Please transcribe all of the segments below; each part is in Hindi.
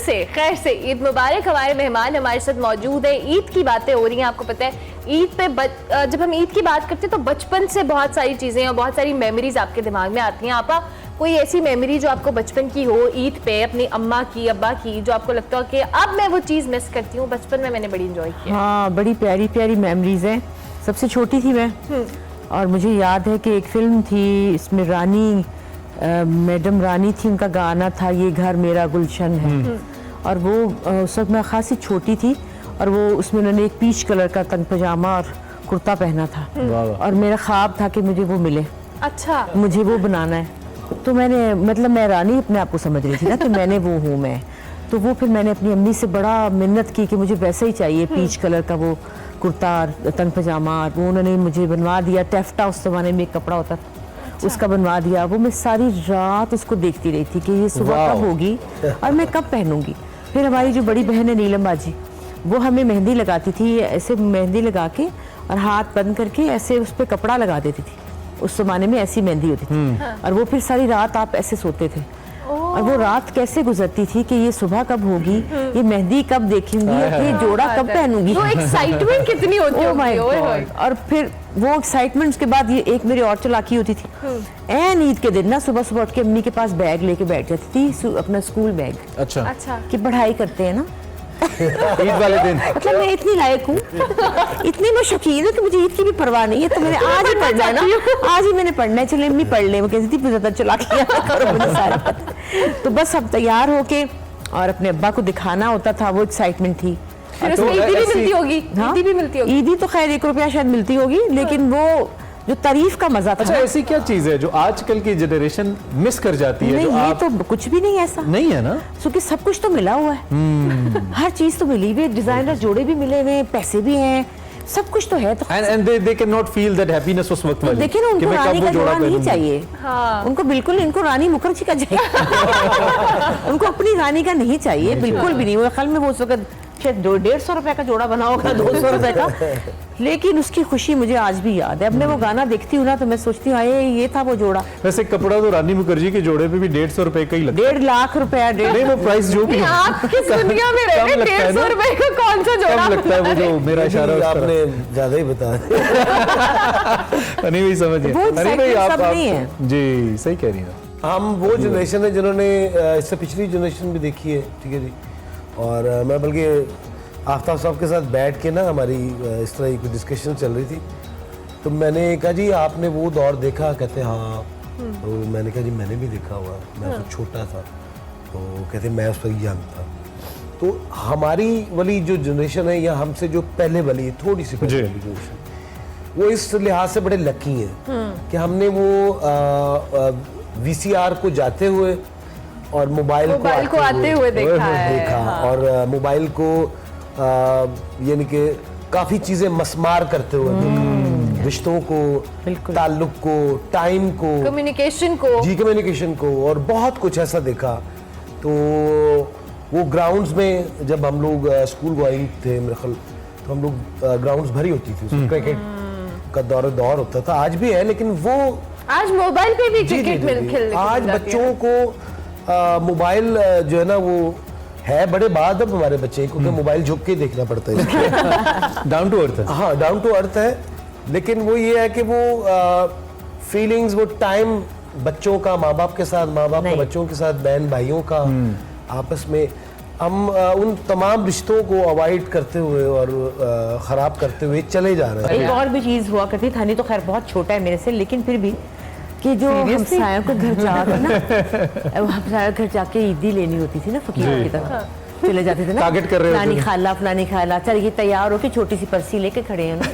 से खैर से ईद मुबारक। हमारे मेहमान हमारे साथ मौजूद है। ईद की बातें हो रही हैं, आपको पता है ईद पे जब हम ईद की बात करते हैं तो बचपन से बहुत सारी चीज़ें और बहुत सारी मेमोरीज आपके दिमाग में आती हैं। आपा कोई ऐसी मेमोरी जो आपको बचपन की हो ईद पे, अपनी अम्मा की, अब्बा की, जो आपको लगता हो कि अब मैं वो चीज़ मिस करती हूँ, बचपन में मैंने बड़ी इंजॉय की? हाँ, बड़ी प्यारी प्यारी मेमोरीज हैं। सबसे छोटी थी मैं और मुझे याद है कि एक फिल्म थी, इसमें रानी मैडम रानी थी, उनका गाना था ये घर मेरा गुलशन है। और वो उस वक्त मैं खासी छोटी थी और वो उसमें उन्होंने एक पीच कलर का तंग पजामा और कुर्ता पहना था और मेरा ख्वाब था कि मुझे वो मिले। अच्छा, मुझे वो बनाना है। तो मैंने मतलब मैं रानी अपने आप को समझ रही थी ना कि मैंने वो हूँ मैं। तो वो फिर मैंने अपनी अम्मी से बड़ा मिन्नत की कि मुझे वैसा ही चाहिए, पीच कलर का वो कुर्ता और तंग पजामा। और वो उन्होंने मुझे बनवा दिया। टेफ्टा उस ज़माने में एक कपड़ा होता था, उसका बनवा दिया। वो मैं सारी रात उसको देखती रही थी कि ये सुबह कब होगी और मैं कब पहनूंगी। फिर हमारी जो बड़ी बहन है नीलम बाजी, वो हमें मेहंदी लगाती थी, ऐसे मेहंदी लगा के और हाथ बंद करके ऐसे उस पर कपड़ा लगा देती थी। उस जमाने में ऐसी मेहंदी होती थी। और वो फिर सारी रात आप ऐसे सोते थे और वो रात कैसे गुजरती थी कि ये सुबह कब होगी, ये मेहंदी कब देखूंगी, ये जोड़ा कब पहनूंगी। वो एक्साइटमेंट कितनी होती होगी। और फिर वो एक्साइटमेंट के बाद ये एक मेरी और चालाकी होती थी। ऐन ईद के दिन ना सुबह सुबह उठ के अम्मी के पास बैग लेके बैठ जाती थी, अपना स्कूल बैग। अच्छा कि पढ़ाई करते हैं ना ईद वाले दिन। मतलब मैं इतनी लायक हूँ, इतनी मैं शौकीन हूँ कि मुझे ईद की भी परवाह नहीं है। तो मैंने आज ही पढ़ना है ना, आज ही मैंने पढ़ना है, चले अम्मी पढ़ ले। वो कहती थी ज्यादा चला किया। तो बस अब तैयार होके और अपने अब्बा को दिखाना होता था, वो एक्साइटमेंट थी। फिर उसमें ईदी भी मिलती होगी। हाँ? ईदी भी मिलती होगी। ईदी तो खैर 1 रुपया शायद मिलती होगी, लेकिन वो जो तारीफ का मजा था। अच्छा, ऐसी क्या चीज है जो आजकल की जनरेशन मिस कर जाती है? नहीं, जो ये आप... तो कुछ भी नहीं ऐसा नहीं है ना, क्योंकि सब कुछ तो मिला हुआ है। हर चीज तो मिली हुई है, डिजाइनर जोड़े भी मिले हुए, पैसे भी हैं, सब कुछ तो है। तो and they cannot feel that happiness उस वक्त वाली। देखिए ना, उनको रानी का जोड़ा नहीं चाहिए। हाँ। उनको बिल्कुल, इनको रानी मुखर्जी का चाहिए। उनको अपनी रानी का नहीं चाहिए, बिल्कुल भी नहीं। वो ख्याल में वो उस वक्त शायद 150 रुपए का जोड़ा बना होगा, 200 रुपए का, लेकिन उसकी खुशी मुझे आज भी याद है। अब मैं वो गाना देखती हूँ ना तो मैं सोचती हूँ ये था वो जोड़ा। वैसे कपड़ा तो रानी मुखर्जी के जोड़े पे भी 150 रुपए का ही लगता है। 1.5 लाख रुपया। नहीं, वो प्राइस जो भी आप किस दुनिया में रह रहे हैं? 150 रुपए का कौन सा जोड़ा लगता है वो जो मेरा इशारा आपने ज्यादा ही बता दिया। नहीं वही समझिए। वो अरे भाई सब आप नहीं है। जी सही कह रही हैं। हम वो जनरेशन है जिन्होंने इससे पिछली जनरेशन भी देखी है, ठीक है जी। और मैं बल्कि आफ्ताब साहब के साथ बैठ के ना हमारी इस तरह की डिस्कशन चल रही थी, तो मैंने कहा जी आपने वो दौर देखा? कहते हाँ। तो मैंने कहा जी मैंने भी देखा हुआ, मैं तो छोटा था। तो कहते मैं उस वक्त यंग था। तो हमारी वाली जो जनरेशन है या हमसे जो पहले वाली थोड़ी सी पहले वाली जनरेशन, वो इस लिहाज से बड़े लकी हैं कि हमने वो VCR को जाते हुए और मोबाइल को आते हुए देखा। और मोबाइल को यानी कि काफ़ी चीज़ें मस्मार करते हुए, रिश्तों को, ताल्लुक को, टाइम को, कम्युनिकेशन को और बहुत कुछ ऐसा देखा। तो वो ग्राउंड्स में जब हम लोग स्कूल गोइंग थे मेरे ख्याल, तो हम लोग ग्राउंड्स भरी होती थी, क्रिकेट का दौर होता था। आज भी है, लेकिन वो आज मोबाइल पे भी क्रिकेट खेलने आज बच्चों को मोबाइल जो है ना वो है बड़े बाद अब हमारे बच्चे, क्योंकि मोबाइल झुक के देखना पड़ता है। डाउन टू अर्थ है। हाँ, डाउन टू अर्थ है, लेकिन वो ये है कि वो फीलिंग्स, वो टाइम बच्चों का माँ बाप के साथ, माँ बाप का बच्चों के साथ, बहन भाइयों का आपस में, हम उन तमाम रिश्तों को अवॉइड करते हुए और ख़राब करते हुए चले जा रहे हैं। एक और भी चीज़ हुआ करती थी, नहीं तो खैर बहुत छोटा है मेरे से, लेकिन फिर भी कि जो हमसायों के घर जाकर ना, हमसायों के घर जाके ईदी लेनी होती थी ना, फकीरों की तरह चले जाते थे ना, टारगेट कर रहे फलानी खाला, चल ये तैयार होके छोटी सी पर्ची लेके खड़े हैं ना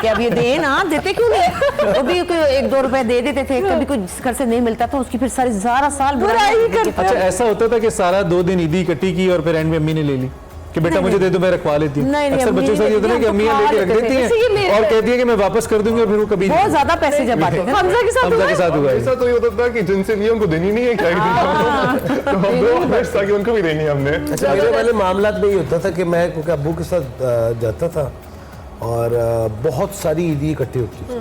कि अब ये दे ना, देते क्यों नहीं? वो भी 1-2 रुपए दे देते थे, कभी कुछ घर से नहीं मिलता था, उसकी फिर सारा साल बुराई करते। अच्छा, ऐसा होता था कि सारा 2 दिन ईदी इकट्ठी की और फिर एंड में अम्मी ने ले ली कि बेटा मुझे दे दो, मैं रखवा लेती हूँ। अक्सर बच्चों से होता है कि अम्मियाँ लेके रख देती हैं और कहती है कि मैं वापस कर दूंगी, और फिर वो कभी बहुत ज्यादा पैसे जब आते थे। हमजा के साथ हुआ है। ऐसा तो ये होता था कि जिनसे लिया उनको देनी नहीं है, क्या तो हम 2 मिनट ताकि उनको भी देनी है हमने। अच्छा, मेरे वाले मामलात में ये होता था कि मैं क्योंकि अब्बू के साथ जाता था और बहुत सारी ईदी इकट्ठी होती थी,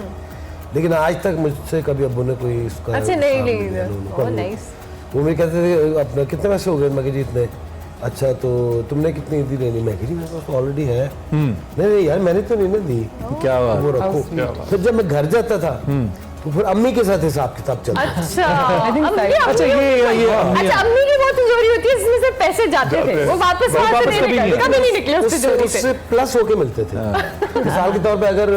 लेकिन आज तक मुझसे कभी अब्बू ने कोई इसका अच्छा नहीं वो मेरे कहते थे अपना कितने पैसे हो गए, मैं कहा जी इतने। अच्छा तो तुमने कितनी ईदी लेनी, मैं कह जी मेरे पास ऑलरेडी है। नहीं यार मैंने तो नहीं ना दी। क्या बात, वो रखो। फिर जब मैं घर जाता था तो फिर अम्मी के साथ हिसाब किताब चलता। अच्छा अच्छा ये अच्छा अम्मी की वो तिजोरी होती है जिसमें से पैसे जाते थे, वो वापस वहां से कभी नहीं निकले उस तिजोरी से। उससे प्लस होके मिलते थे मिसाल के तौर पे अगर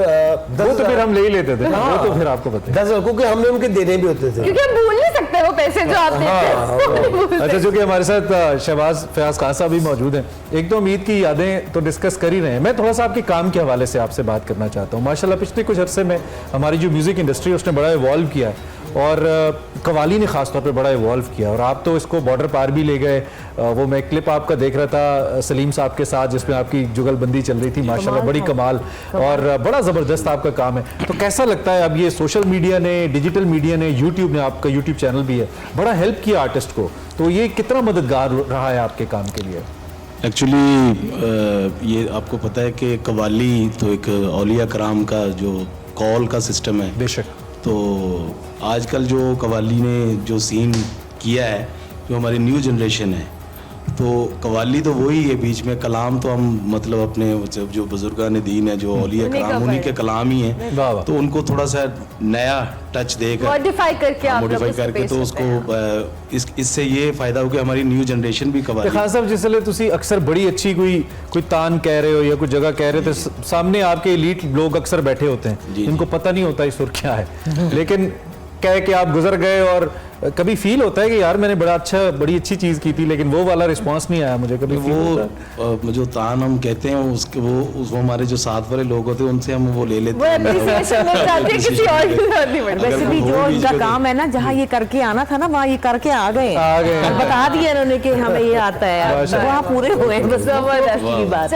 वो तो फिर हम ले ही लेते थे, वो तो फिर आपको पता है 10 क्योंकि हमने उनके देने भी होते थे, क्योंकि हम भूल नहीं सकते वो पैसे जो आप देते हैं। अच्छा चूंकि हमारे साथ शहबाज फयाज खान साहब भी मौजूद हैं, एक तो उम्मीद की यादें तो डिस्कस कर ही रहे हैं, मैं थोड़ा सा आपके काम के हवाले से आपसे बात करना चाहता हूँ। माशाल्लाह पिछले कुछ अरसे में हमारी जो म्यूजिक इंडस्ट्री है उसने बड़ा इवॉल्व किया है और कवाली ने खास तौर पे बड़ा इवॉल्व किया और आप तो इसको बॉर्डर पार भी ले गए। वो मैं क्लिप आपका देख रहा था सलीम साहब के साथ जिसमें आपकी जुगलबंदी चल रही थी, माशाल्लाह बड़ी कमाल और बड़ा ज़बरदस्त आपका काम है। तो कैसा लगता है अब ये सोशल मीडिया ने, डिजिटल मीडिया ने, यूट्यूब ने, आपका यूट्यूब चैनल भी है, बड़ा हेल्प किया आर्टिस्ट को, तो ये कितना मददगार रहा है आपके काम के लिए? एक्चुअली ये आपको पता है कि कवाली तो एक औलिया कराम का जो कॉल का सिस्टम है, बेशक, तो आजकल जो कवाली ने जो सीन किया है, जो हमारी न्यू जनरेशन है, तो कवाली तो वही है, बीच में कलाम तो हम मतलब अपने जो बुजुर्गान दीन है, जो औलिया कराम, उन्हीं के कलाम ही हैं, तो उनको थोड़ा सा नया टच देकर मॉडिफाई करके आप मॉडिफाई करके तो उसको इससे ये फायदा हो कि हमारी न्यू जनरेशन भी कवाली। खान साहब जिसले तुसी अक्सर बड़ी अच्छी कोई तान कह रहे हो या कोई जगह कह रहे थे, सामने आपके एलीट लोग अक्सर बैठे होते हैं जिनको पता नहीं होता ये सुर क्या है, लेकिन कह के आप गुजर गए और कभी फील होता है कि यार मैंने बड़ी अच्छी चीज की थी लेकिन वो वाला रिस्पांस नहीं आया मुझे कभी? वो जो तान हम कहते हैं उसके वो हमारे जो साथ वाले लोग होते हैं उनसे हम वो ले लेते हैं, वैसे भी जो इनका काम है ना, जहाँ ये करके आना था ना वहाँ ये करके आ गए, बता दिया इन्होंने कि हमें ये आता है, वहाँ पूरे हुए, बस जबरदस्त की बात।